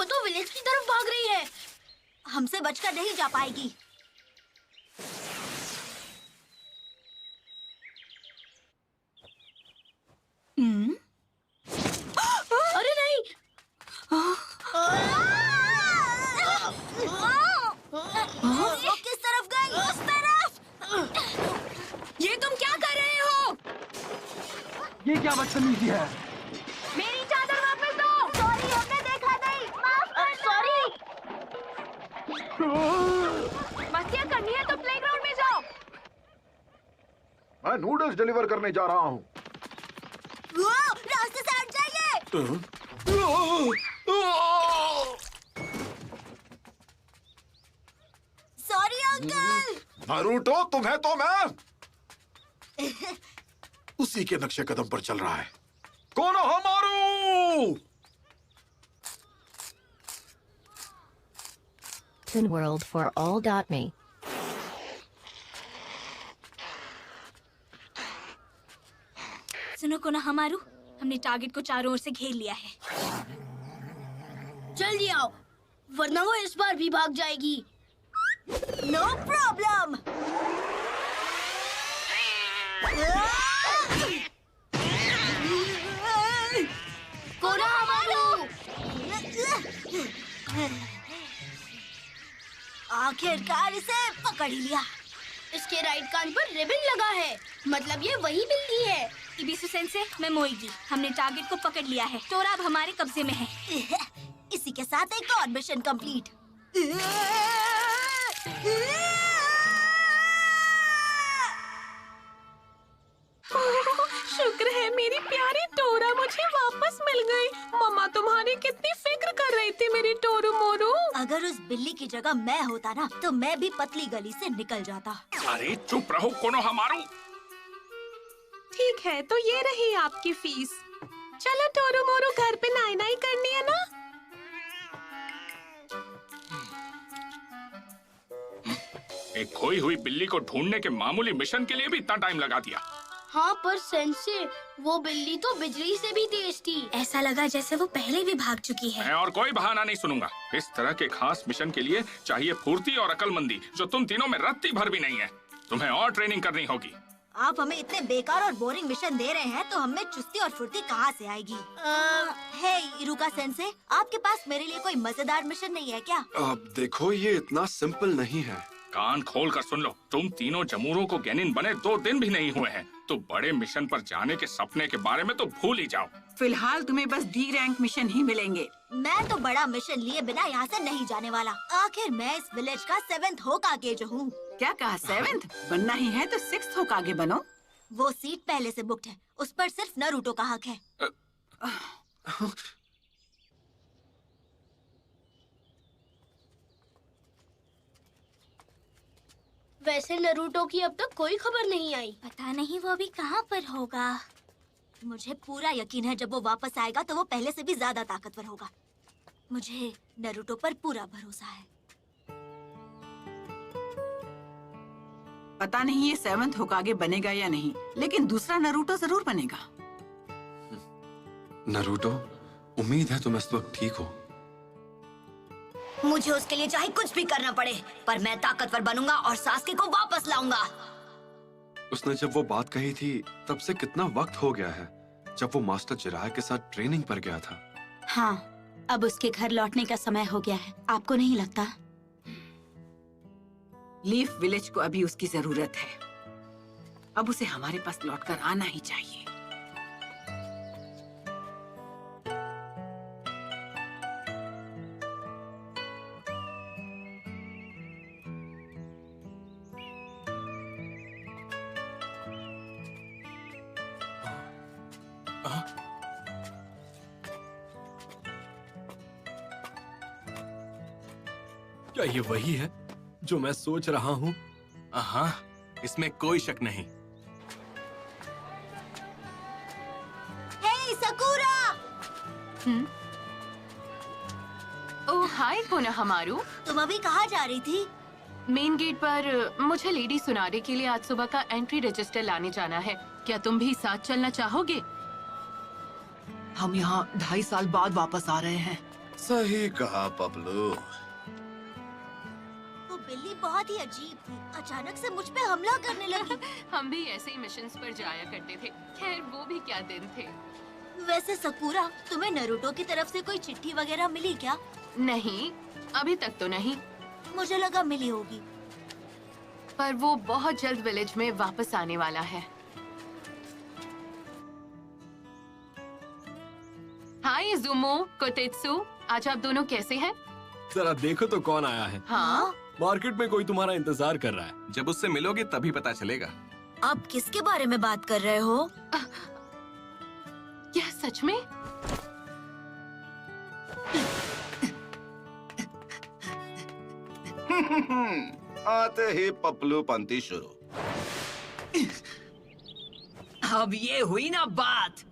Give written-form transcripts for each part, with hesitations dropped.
वो तो विलेज की तरफ भाग रही है। हमसे बचकर नहीं जा पाएगी। अरे नहीं। वो किस तरफ गई? उस तरफ। ये तुम क्या कर रहे हो? ये क्या बदतमीजी है? मेरी चादर वापस दो। सॉरी, हमने देखा नहीं। माफ कर। सॉरी। मस्तियाँ करनी है तो प्लेग्राउंड में जाओ। मैं नूडल्स डिलीवर करने जा रहा हूँ। रास्ते से हट जाइए। Sorry uncle. नारुतो, तुम्हें तो मैं उसी के नक्शे कदम पर चल रहा है। कोनोहमारू! world4all.me सुनो कोनोहमारू, हमने टारगेट को चारों ओर से घेर लिया है। जल्दी आओ, वरना वो इस बार भी भाग जाएगी। No problem. कोनोहमारू! आखिरकार इसे पकड़ ही लिया। इसके राइट कान पर रिबन लगा है, मतलब ये वही बिल्ली है। इबिसु सेंसे, मैं मोएगी। हमने टारगेट को पकड़ लिया है। टोरा अब हमारे कब्जे में है। इसी के साथ एक और मिशन कंप्लीट। शुक्र है मेरी प्यारी टोरा मुझे वापस मिल गई। मम्मा तुम्हारी कितनी फिक्र कर रही थी मेरी टोरू मोरू। अगर उस बिल्ली की जगह मैं होता ना, तो मैं भी पतली गली से निकल जाता। अरे चुप रहो कोनोहमारू। ठीक है, तो ये रही आपकी फीस। चलो टोरू मोरू, घर पे नाई नाई करनी है ना। एक खोई हुई बिल्ली को ढूंढने के मामूली मिशन के लिए भी इतना टाइम लगा दिया। हाँ, पर सेंसे, वो बिल्ली तो बिजली से भी तेज थी। ऐसा लगा जैसे वो पहले भी भाग चुकी है। मैं और कोई बहाना नहीं सुनूंगा। इस तरह के खास मिशन के लिए चाहिए फुर्ती और अक्लमंदी, जो तुम तीनों में रत्ती भर भी नहीं है। तुम्हें और ट्रेनिंग करनी होगी। आप हमें इतने बेकार और बोरिंग मिशन दे रहे हैं, तो हमें चुस्ती और फुर्ती कहाँ से आएगी? हे इरुका सेंसे, आपके पास मेरे लिए कोई मजेदार मिशन नहीं है क्या? अब देखो, ये इतना सिंपल नहीं है। कान खोल कर सुन लो, तुम तीनों जमूरों को गेनिन बने 2 दिन भी नहीं हुए हैं, तो बड़े मिशन पर जाने के सपने के बारे में तो भूल ही जाओ। फिलहाल तुम्हें बस डी रैंक मिशन ही मिलेंगे। मैं तो बड़ा मिशन लिए बिना यहाँ से नहीं जाने वाला। आखिर मैं इस विलेज का 7th होकागे जो हूँ। क्या कहा 7th? बनना ही है तो 6th होकागे बनो। वो सीट पहले से बुक्ड है, उस पर सिर्फ नारुतो का हक है। वैसे नारुतो की अब तक कोई खबर नहीं आई। पता नहीं वो अभी कहाँ पर होगा। मुझे पूरा यकीन है जब वो वापस आएगा तो वो पहले से भी ज्यादा ताकतवर होगा। मुझे नारुतो पर पूरा भरोसा है। पता नहीं ये 7th होकागे बनेगा या नहीं, लेकिन दूसरा नारुतो जरूर बनेगा। नारुतो, उम्मीद है तुम इस वक्त ठीक हो। मुझे उसके लिए चाहे कुछ भी करना पड़े, पर मैं ताकतवर बनूंगा और सास्के को वापस लाऊंगा। उसने जब वो बात कही थी तब से कितना वक्त हो गया है, जब वो मास्टर जिराया के साथ ट्रेनिंग पर गया था। हाँ, अब उसके घर लौटने का समय हो गया है, आपको नहीं लगता? लीफ विलेज को अभी उसकी जरूरत है। अब उसे हमारे पास लौटकर आना ही चाहिए। क्या ये वही है जो मैं सोच रहा हूँ? हाँ, इसमें कोई शक नहीं। हे सकुरा! ओह हाय कोनोहमारू, तुम अभी कहाँ जा रही थी? मेन गेट पर मुझे लेडी सुनारे के लिए आज सुबह का एंट्री रजिस्टर लाने जाना है। क्या तुम भी साथ चलना चाहोगे? हम यहाँ 2.5 साल बाद वापस आ रहे हैं। सही कहा पपलू। वो बिल्ली बहुत ही अजीब थी, अचानक से मुझ पे हमला करने लगी। हम भी ऐसे ही मिशंस पर जाया करते थे। खैर वो भी क्या दिन थे। वैसे सकुरा, तुम्हें नरूटो की तरफ से कोई चिट्ठी वगैरह मिली क्या? नहीं, अभी तक तो नहीं, मुझे लगा मिली होगी। पर वो बहुत जल्द विलेज में वापस आने वाला है। हाय ज़ुमो, कोतेत्सु, आज आप दोनों कैसे हैं? जरा देखो तो कौन आया है। हाँ, मार्केट में कोई तुम्हारा इंतजार कर रहा है। जब उससे मिलोगे तभी पता चलेगा। आप किसके बारे में बात कर रहे हो? क्या सच में? आते ही पपलू पंती शुरू। अब ये हुई ना बात।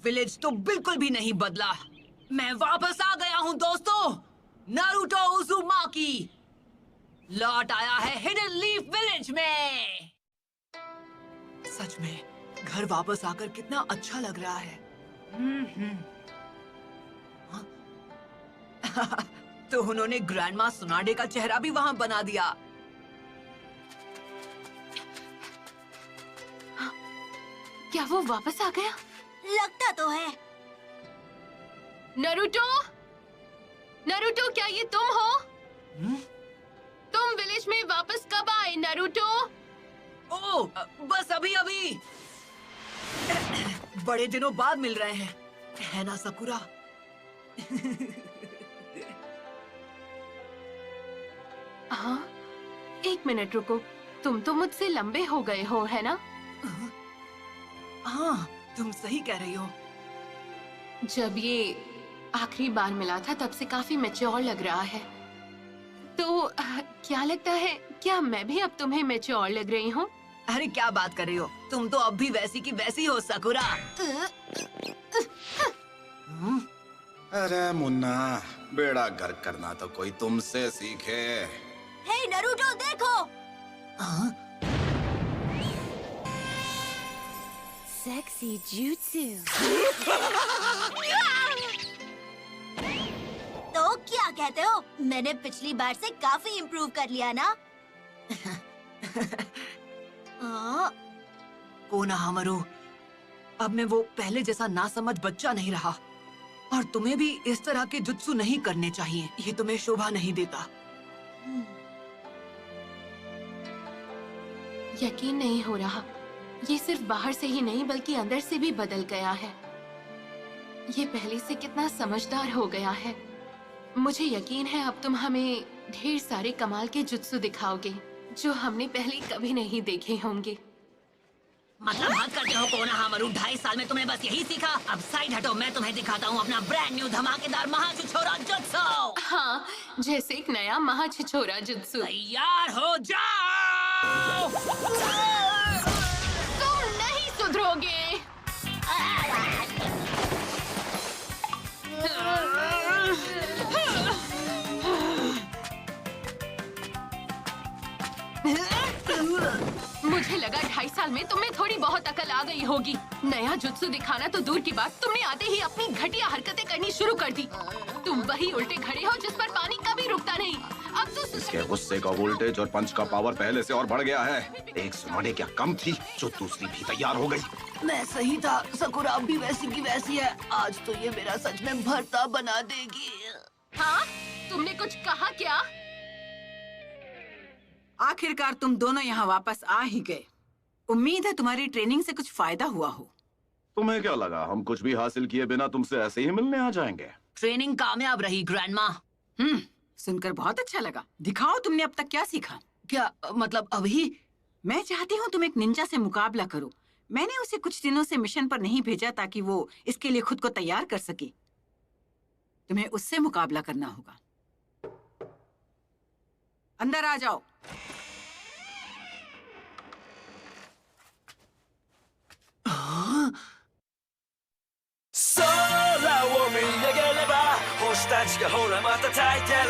विलेज तो बिल्कुल भी नहीं बदला। मैं वापस आ गया हूँ दोस्तों। नारुतो उज़ुमाकी लौट आया है हिडन लीफ विलेज में। सच में घर वापस आकर कितना अच्छा लग रहा है। हाँ? तो उन्होंने ग्रैंडमा सुनाडे का चेहरा भी वहां बना दिया। क्या वो वापस आ गया? लगता तो है। नरूटो, नरूटो, क्या ये तुम हो? तुम विलेज में वापस कब आए नरूटो? ओह, बस अभी अभी। बड़े दिनों बाद मिल रहे हैं, है ना सकुरा? हाँ, एक मिनट रुको, तुम तो मुझसे लंबे हो गए हो, है ना? हाँ, तुम सही कह रही हो। जब ये आखिरी बार मिला था तब से काफी मैच्योर लग रहा है। तो क्या लगता है, क्या मैं भी अब तुम्हें मैच्योर लग रही हूँ? अरे क्या बात कर रही हो, तुम तो अब भी वैसी की वैसी हो सकुरा। अरे मुन्ना, बेड़ा घर करना तो कोई तुमसे सीखे। हे नरूटो, देखो। Sexy jutsu। तो क्या कहते हो? मैंने पिछली बार से काफी इम्प्रूव कर लिया ना? कोनोहामारू, अब मैं वो पहले जैसा नासमझ बच्चा नहीं रहा। और तुम्हें भी इस तरह के जुत्सु नहीं करने चाहिए, ये तुम्हें शोभा नहीं देता। यकीन नहीं हो रहा, ये सिर्फ बाहर से ही नहीं बल्कि अंदर से भी बदल गया है। ये पहले से कितना समझदार हो गया है। मुझे यकीन है अब तुम हमें ढेर सारे कमाल के जुत्सु दिखाओगे जो हमने पहले कभी नहीं देखे होंगे। मतलब हद करते हो कोनोहामारू, 2.5 साल में तुमने बस यही सीखा। अब साइड हटो, मैं तुम्हें दिखाता हूँ अपना ब्रांड न्यू धमाकेदार महाछिछोरा जुत्सु। हाँ, जैसे एक नया महाछिछोरा जुत्सु। तैयार हो जाओ। तुम नहीं सुधरोगे। मुझे लगा 2.5 साल में तुम्हें थोड़ी बहुत अकल आ गई होगी। नया जुत्सु दिखाना तो दूर की बात, तुमने आते ही अपनी घटिया हरकतें करनी शुरू कर दी। तुम वही उल्टे खड़े हो जिस पर पानी कभी रुकता नहीं। अब तो इसके गुस्से का वोल्टेज और पंच का पावर पहले से और बढ़ गया है। एक सुनाडे क्या कम थी जो दूसरी भी तैयार हो गई। मैं सही था, सकुरा अब भी वैसी की वैसी है। आज तो ये मेरा सच में भरता बना देगी। हाँ, तुमने कुछ कहा क्या? आखिरकार तुम दोनों यहाँ वापस आ ही गए। उम्मीद है तुम्हारी ट्रेनिंग से कुछ फायदा हुआ हो। तुम्हें क्या लगा हम कुछ भी हासिल किए बिना तुमसे ऐसे ही मिलने आ जाएंगे? ट्रेनिंग कामयाब रही ग्रैंडमा। सुनकर बहुत अच्छा लगा। दिखाओ तुमने अब तक क्या सीखा। क्या मतलब अभी? मैं चाहती हूँ तुम एक निंजा से मुकाबला करो। मैंने उसे कुछ दिनों से मिशन पर नहीं भेजा ताकि वो इसके लिए खुद को तैयार कर सके। तुम्हें उससे मुकाबला करना होगा। अंदर आ जाओ।空を見上げれば星たちがほらまた焚いてる